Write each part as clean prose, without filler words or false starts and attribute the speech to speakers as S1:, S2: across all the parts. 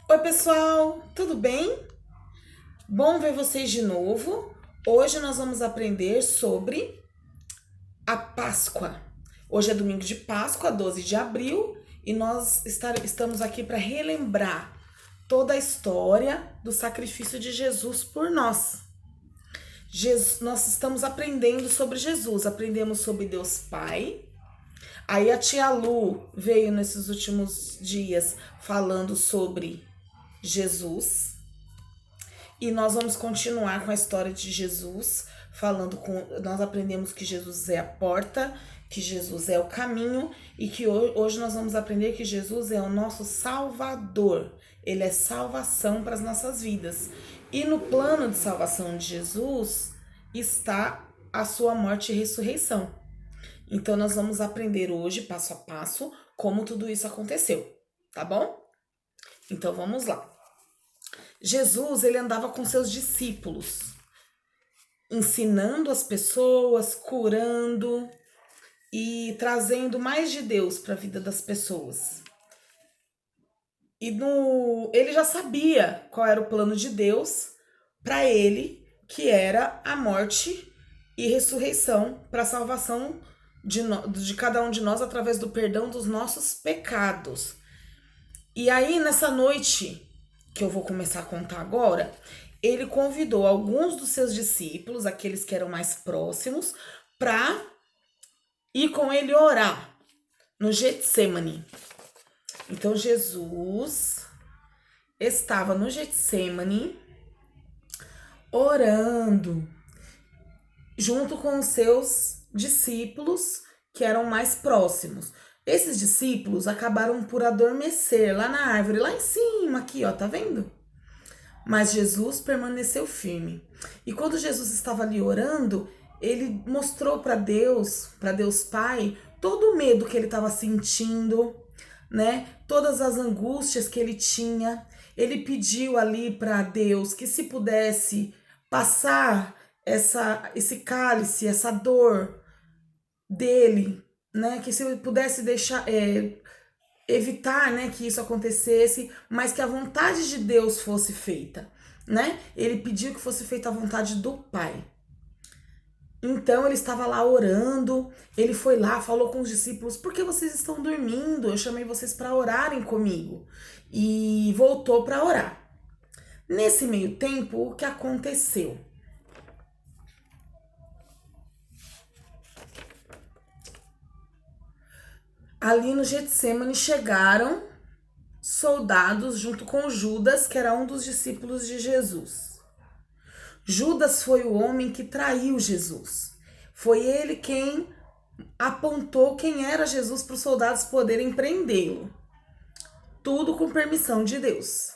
S1: Oi, pessoal, tudo bem? Bom ver vocês de novo. Hoje nós vamos aprender sobre a Páscoa. Hoje é domingo de Páscoa, 12 de abril, e estamos aqui para relembrar toda a história do sacrifício de Jesus por nós. Nós estamos aprendendo sobre Jesus, aprendemos sobre Deus Pai. Aí a tia Lu veio nesses últimos dias falando sobre Jesus. E nós vamos continuar com a história de Jesus, nós aprendemos que Jesus é a porta, que Jesus é o caminho e que hoje nós vamos aprender que Jesus é o nosso Salvador. Ele é salvação para as nossas vidas. E no plano de salvação de Jesus está a sua morte e ressurreição. Então nós vamos aprender hoje, passo a passo, como tudo isso aconteceu, tá bom? Então vamos lá. Jesus, ele andava com seus discípulos, ensinando as pessoas, curando e trazendo mais de Deus para a vida das pessoas. Ele já sabia qual era o plano de Deus para ele, que era a morte e ressurreição para a salvação de cada um de nós através do perdão dos nossos pecados. E aí, nessa noite que eu vou começar a contar agora, ele convidou alguns dos seus discípulos, aqueles que eram mais próximos, para ir com ele orar no Getsemane. Então Jesus estava no Getsemane orando junto com os seus discípulos que eram mais próximos. Esses discípulos acabaram por adormecer lá na árvore, lá em cima, aqui, ó, tá vendo? Mas Jesus permaneceu firme. E quando Jesus estava ali orando, ele mostrou para Deus Pai, todo o medo que ele estava sentindo, né? Todas as angústias que ele tinha. Ele pediu ali para Deus que se pudesse passar esse cálice, essa dor dele, né? Que se eu pudesse evitar, né, que isso acontecesse, mas que a vontade de Deus fosse feita, né? Ele pediu que fosse feita a vontade do Pai. Então ele estava lá orando, ele foi lá, falou com os discípulos: por que vocês estão dormindo? Eu chamei vocês para orarem comigo. E voltou para orar. Nesse meio tempo, o que aconteceu? Ali no Getsemane chegaram soldados junto com Judas, que era um dos discípulos de Jesus. Judas foi o homem que traiu Jesus. Foi ele quem apontou quem era Jesus para os soldados poderem prendê-lo. Tudo com permissão de Deus.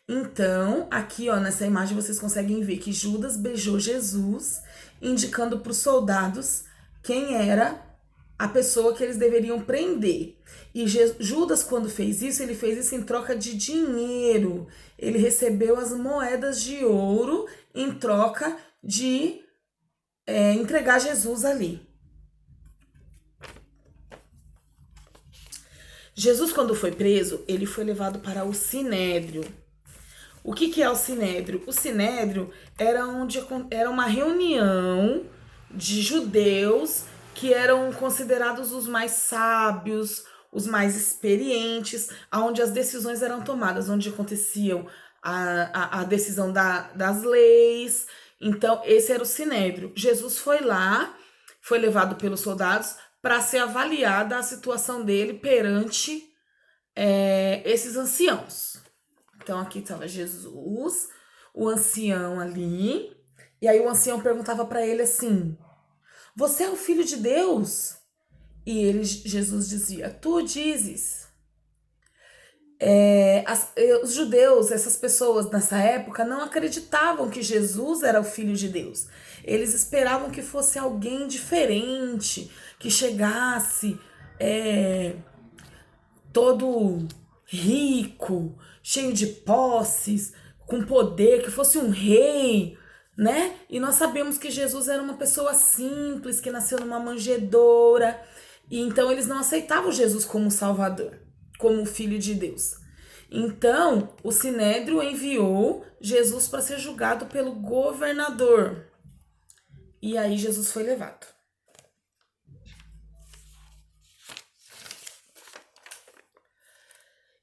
S1: Então, aqui, ó, nessa imagem vocês conseguem ver que Judas beijou Jesus, indicando para os soldados quem era a pessoa que eles deveriam prender. E Judas, quando fez isso, ele fez isso em troca de dinheiro. Ele recebeu as moedas de ouro em troca de entregar Jesus ali. Jesus, quando foi preso, ele foi levado para o Sinédrio. O que é o Sinédrio? O Sinédrio era uma reunião de judeus que eram considerados os mais sábios, os mais experientes, onde as decisões eram tomadas, onde aconteciam a decisão das leis. Então, esse era o Sinédrio. Jesus foi lá, foi levado pelos soldados para ser avaliada a situação dele perante esses anciãos. Então, aqui estava Jesus, o ancião ali, e aí o ancião perguntava para ele assim: você é o filho de Deus? E Jesus dizia: tu dizes. Os judeus, essas pessoas nessa época, não acreditavam que Jesus era o filho de Deus. Eles esperavam que fosse alguém diferente, que chegasse todo rico, cheio de posses, com poder, que fosse um rei, né? E nós sabemos que Jesus era uma pessoa simples, que nasceu numa manjedoura, e então eles não aceitavam Jesus como Salvador, como Filho de Deus. Então, o Sinédrio enviou Jesus para ser julgado pelo governador. E aí Jesus foi levado.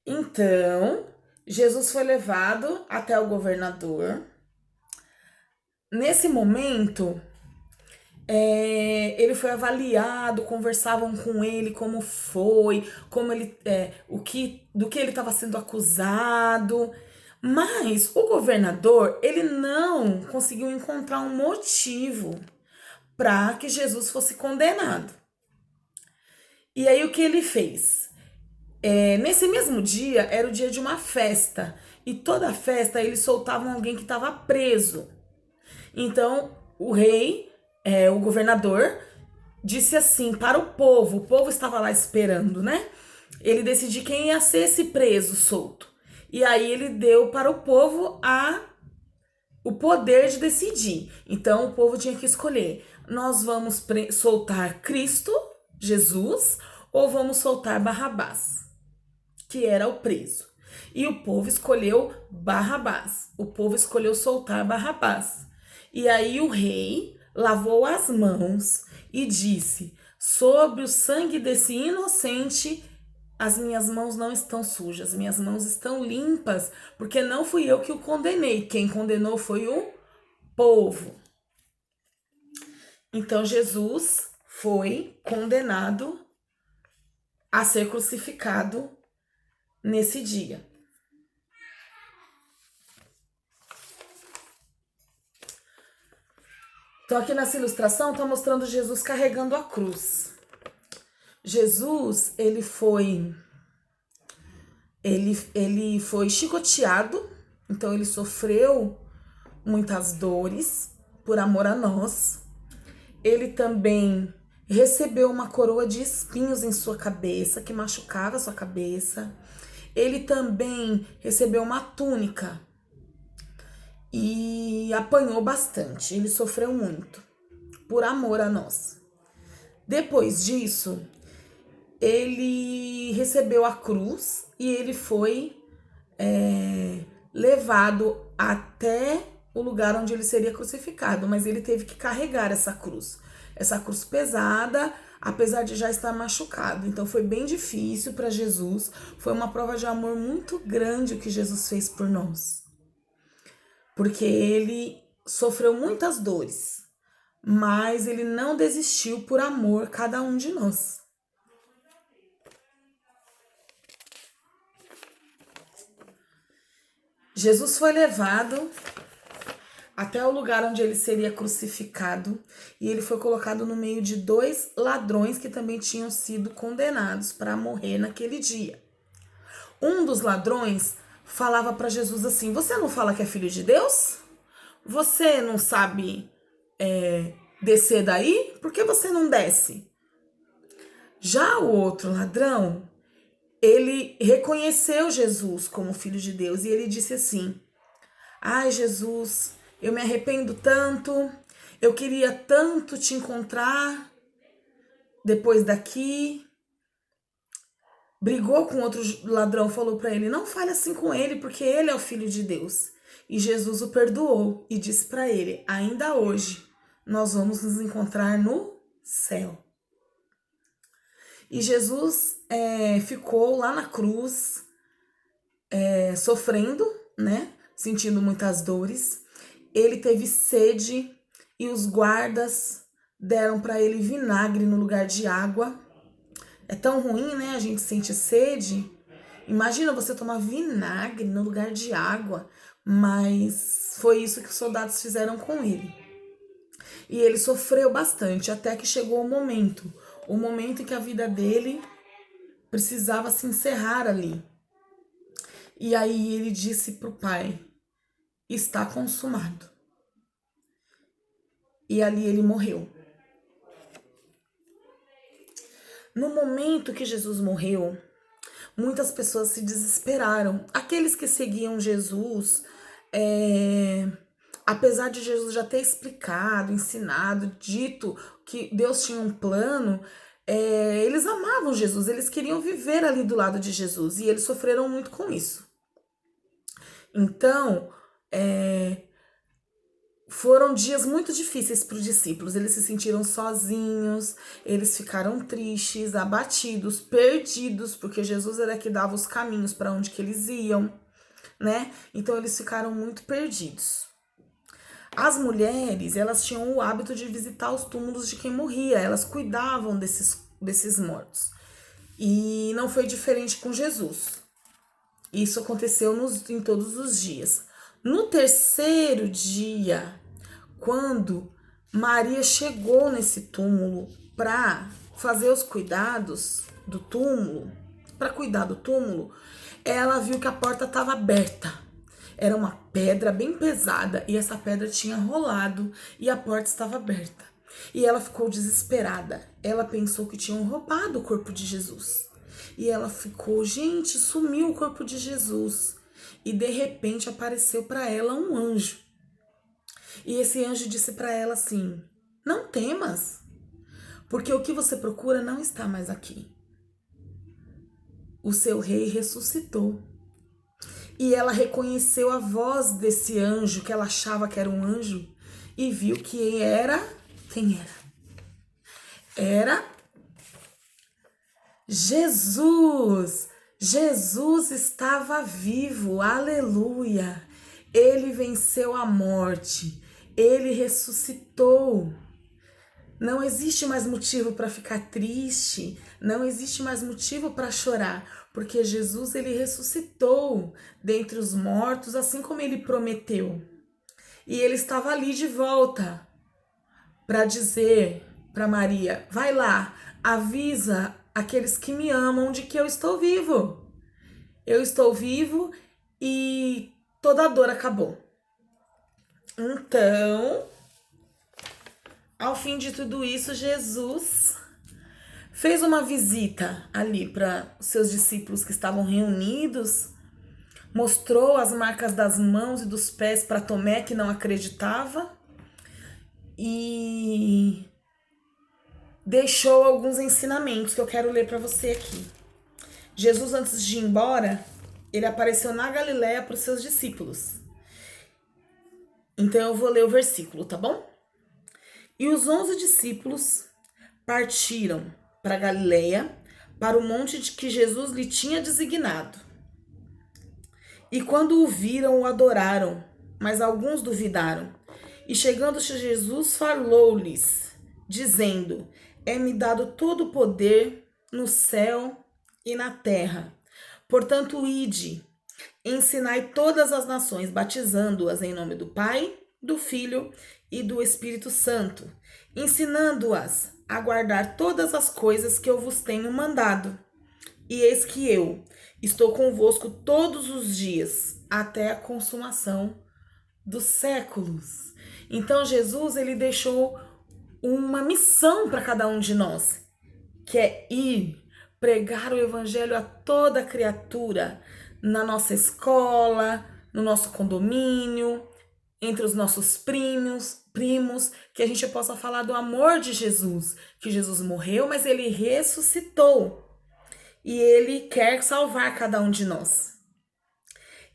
S1: Então, Jesus foi levado até o governador. Nesse momento, ele foi avaliado, conversavam com ele como foi, como ele, do que ele estava sendo acusado. Mas o governador, ele não conseguiu encontrar um motivo para que Jesus fosse condenado. E aí o que ele fez? Nesse mesmo dia, era o dia de uma festa. E toda festa eles soltavam alguém que estava preso. Então, o rei, o governador, disse assim para o povo estava lá esperando, né? Ele decidiu quem ia ser esse preso solto. E aí ele deu para o povo o poder de decidir. Então, o povo tinha que escolher: nós vamos soltar Cristo, Jesus, ou vamos soltar Barrabás, que era o preso. E o povo escolheu Barrabás. O povo escolheu soltar Barrabás. E aí o rei lavou as mãos e disse: sobre o sangue desse inocente, as minhas mãos não estão sujas, minhas mãos estão limpas, porque não fui eu que o condenei. Quem condenou foi o povo. Então Jesus foi condenado a ser crucificado nesse dia. Então aqui nessa ilustração está mostrando Jesus carregando a cruz. Jesus, ele foi chicoteado, então ele sofreu muitas dores por amor a nós. Ele também recebeu uma coroa de espinhos em sua cabeça, que machucava a sua cabeça. Ele também recebeu uma túnica e apanhou bastante. Ele sofreu muito por amor a nós. Depois disso, ele recebeu a cruz e ele foi levado até o lugar onde ele seria crucificado, mas ele teve que carregar essa cruz pesada, apesar de já estar machucado. Então foi bem difícil para Jesus, foi uma prova de amor muito grande o que Jesus fez por nós, porque ele sofreu muitas dores, mas ele não desistiu por amor a cada um de nós. Jesus foi levado até o lugar onde ele seria crucificado e ele foi colocado no meio de 2 ladrões que também tinham sido condenados para morrer naquele dia. Um dos ladrões falava para Jesus assim: você não fala que é filho de Deus? Você não sabe descer daí? Por que você não desce? Já o outro ladrão, ele reconheceu Jesus como filho de Deus e ele disse assim: ai, Jesus, eu me arrependo tanto, eu queria tanto te encontrar depois daqui. Brigou com outro ladrão, falou para ele: não fale assim com ele, porque ele é o filho de Deus. E Jesus o perdoou e disse para ele: ainda hoje nós vamos nos encontrar no céu. E Jesus ficou lá na cruz, sofrendo, né? Sentindo muitas dores. Ele teve sede e os guardas deram para ele vinagre no lugar de água. É tão ruim, né? A gente sente sede. Imagina você tomar vinagre no lugar de água. Mas foi isso que os soldados fizeram com ele. E ele sofreu bastante até que chegou o momento em que a vida dele precisava se encerrar ali. E aí ele disse para o Pai: está consumado. E ali ele morreu. No momento que Jesus morreu, muitas pessoas se desesperaram. Aqueles que seguiam Jesus, apesar de Jesus já ter explicado, ensinado, dito que Deus tinha um plano, eles amavam Jesus, eles queriam viver ali do lado de Jesus e eles sofreram muito com isso. Então, foram dias muito difíceis para os discípulos. Eles se sentiram sozinhos, eles ficaram tristes, abatidos, perdidos, porque Jesus era que dava os caminhos para onde que eles iam, né? Então eles ficaram muito perdidos. As mulheres, elas tinham o hábito de visitar os túmulos de quem morria, elas cuidavam desses mortos. E não foi diferente com Jesus. Isso aconteceu em todos os dias. No terceiro dia, quando Maria chegou nesse túmulo para fazer os cuidados do túmulo, para cuidar do túmulo, ela viu que a porta estava aberta. Era uma pedra bem pesada e essa pedra tinha rolado e a porta estava aberta. E ela ficou desesperada. Ela pensou que tinham roubado o corpo de Jesus. E ela ficou, gente, sumiu o corpo de Jesus. E de repente apareceu para ela um anjo. E esse anjo disse para ela assim: não temas, porque o que você procura não está mais aqui. O seu rei ressuscitou. E ela reconheceu a voz desse anjo, que ela achava que era um anjo, e viu que era... Quem era? Era Jesus! Jesus estava vivo, aleluia! Ele venceu a morte, ele ressuscitou. Não existe mais motivo para ficar triste, não existe mais motivo para chorar, porque Jesus ele ressuscitou dentre os mortos, assim como ele prometeu. E ele estava ali de volta para dizer para Maria: vai lá, avisa aqueles que me amam de que eu estou vivo. Eu estou vivo e toda a dor acabou. Então, ao fim de tudo isso, Jesus fez uma visita ali para os seus discípulos que estavam reunidos, mostrou as marcas das mãos e dos pés para Tomé, que não acreditava, e deixou alguns ensinamentos que eu quero ler para você aqui. Jesus, antes de ir embora, ele apareceu na Galileia para os seus discípulos. Então eu vou ler o versículo, tá bom? E os 11 discípulos partiram para Galileia, para o monte de que Jesus lhe tinha designado. E quando o viram, o adoraram, mas alguns duvidaram. E chegando-se Jesus, falou-lhes, dizendo: é-me dado todo o poder no céu e na terra. Portanto, ide, ensinai todas as nações, batizando-as em nome do Pai, do Filho e do Espírito Santo, ensinando-as a guardar todas as coisas que eu vos tenho mandado. E eis que eu estou convosco todos os dias, até a consumação dos séculos. Então Jesus, ele deixou uma missão para cada um de nós, que é ir pregar o evangelho a toda criatura, na nossa escola, no nosso condomínio, entre os nossos primos, que a gente possa falar do amor de Jesus, que Jesus morreu, mas ele ressuscitou. E ele quer salvar cada um de nós.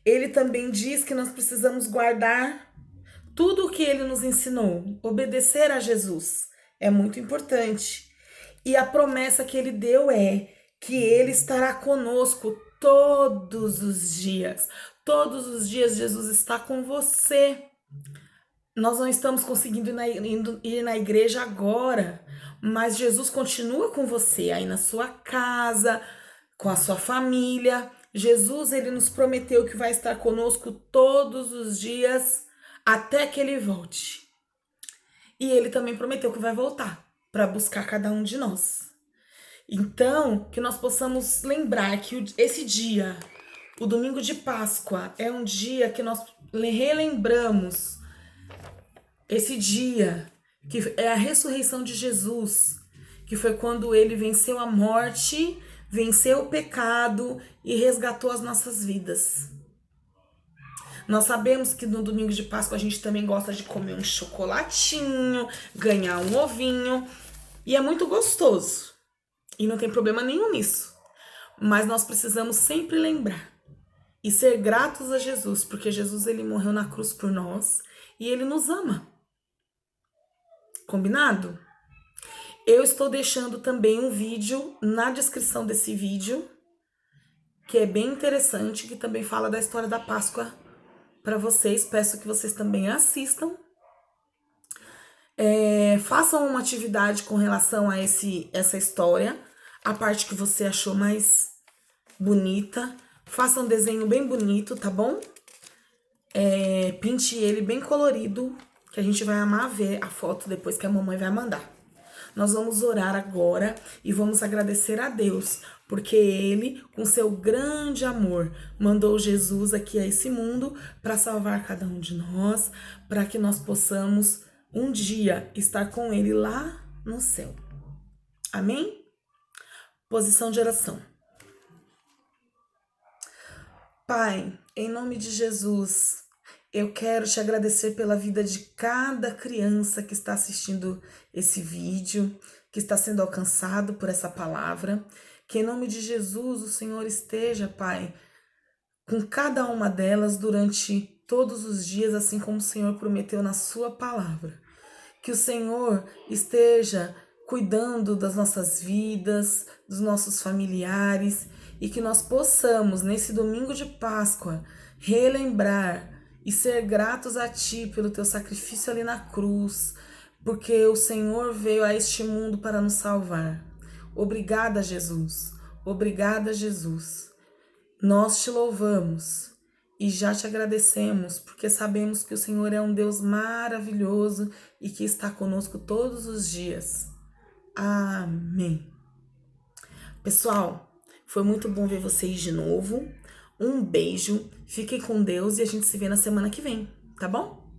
S1: Ele também diz que nós precisamos guardar tudo o que ele nos ensinou, obedecer a Jesus. É muito importante. E a promessa que ele deu é que ele estará conosco todos os dias. Todos os dias Jesus está com você. Nós não estamos conseguindo ir na igreja agora, mas Jesus continua com você aí na sua casa, com a sua família. Jesus, ele nos prometeu que vai estar conosco todos os dias até que ele volte. E ele também prometeu que vai voltar para buscar cada um de nós. Então, que nós possamos lembrar que esse dia, o domingo de Páscoa, é um dia que nós relembramos esse dia, que é a ressurreição de Jesus, que foi quando ele venceu a morte, venceu o pecado e resgatou as nossas vidas. Nós sabemos que no domingo de Páscoa a gente também gosta de comer um chocolatinho, ganhar um ovinho, e é muito gostoso. E não tem problema nenhum nisso. Mas nós precisamos sempre lembrar e ser gratos a Jesus, porque Jesus ele morreu na cruz por nós e ele nos ama. Combinado? Eu estou deixando também um vídeo na descrição desse vídeo, que é bem interessante, que também fala da história da Páscoa para vocês. Peço que vocês também assistam. Façam uma atividade com relação a essa história, a parte que você achou mais bonita. Faça um desenho bem bonito, tá bom? Pinte ele bem colorido, que a gente vai amar ver a foto depois que a mamãe vai mandar. Nós vamos orar agora e vamos agradecer a Deus, porque Ele, com seu grande amor, mandou Jesus aqui a esse mundo para salvar cada um de nós, para que nós possamos um dia estar com Ele lá no céu. Amém? Posição de oração. Pai, em nome de Jesus, eu quero te agradecer pela vida de cada criança que está assistindo esse vídeo, que está sendo alcançado por essa palavra. Que em nome de Jesus o Senhor esteja, Pai, com cada uma delas durante todos os dias, assim como o Senhor prometeu na sua palavra. Que o Senhor esteja cuidando das nossas vidas, dos nossos familiares, e que nós possamos, nesse domingo de Páscoa, relembrar e ser gratos a Ti pelo Teu sacrifício ali na cruz, porque o Senhor veio a este mundo para nos salvar. Obrigada, Jesus. Obrigada, Jesus. Nós Te louvamos e já Te agradecemos, porque sabemos que o Senhor é um Deus maravilhoso e que está conosco todos os dias. Amém. Pessoal, foi muito bom ver vocês de novo. Um beijo, fiquem com Deus e a gente se vê na semana que vem, tá bom?